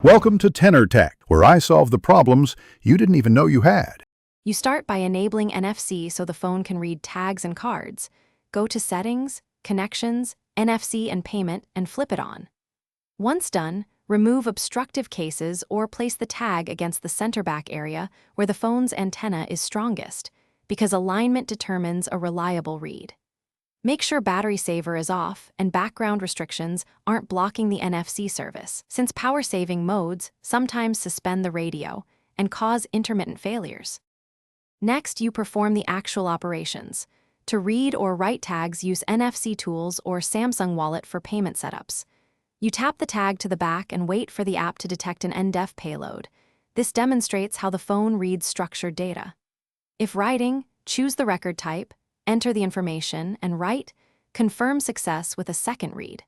Welcome to Tenor Tech, where I solve the problems you didn't even know you had. You start by enabling NFC so the phone can read tags and cards. Go to Settings, Connections, NFC and Payment, and flip it on. Once done, remove obstructive cases or place the tag against the center back area where the phone's antenna is strongest, because alignment determines a reliable read. Make sure battery saver is off and background restrictions aren't blocking the NFC service, since power-saving modes sometimes suspend the radio and cause intermittent failures. Next, you perform the actual operations. To read or write tags, use NFC tools or Samsung Wallet for payment setups. You tap the tag to the back and wait for the app to detect an NDEF payload. This demonstrates how the phone reads structured data. If writing, choose the record type, enter the information, and write, confirm success with a second read.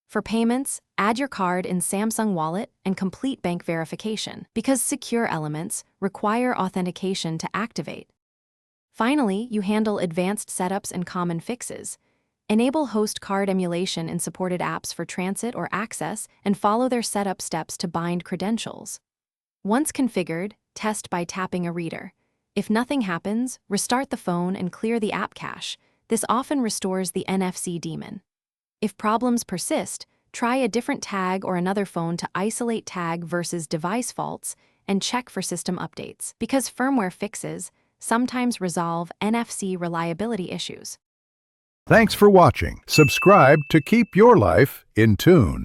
For payments, add your card in Samsung Wallet and complete bank verification, because secure elements require authentication to activate. Finally, you handle advanced setups and common fixes. Enable host card emulation in supported apps for transit or access and follow their setup steps to bind credentials. Once configured, test by tapping a reader. If nothing happens, restart the phone and clear the app cache. This often restores the NFC daemon. If problems persist, try a different tag or another phone to isolate tag versus device faults and check for system updates, because firmware fixes sometimes resolve NFC reliability issues. Thanks for watching. Subscribe to keep your life in tune.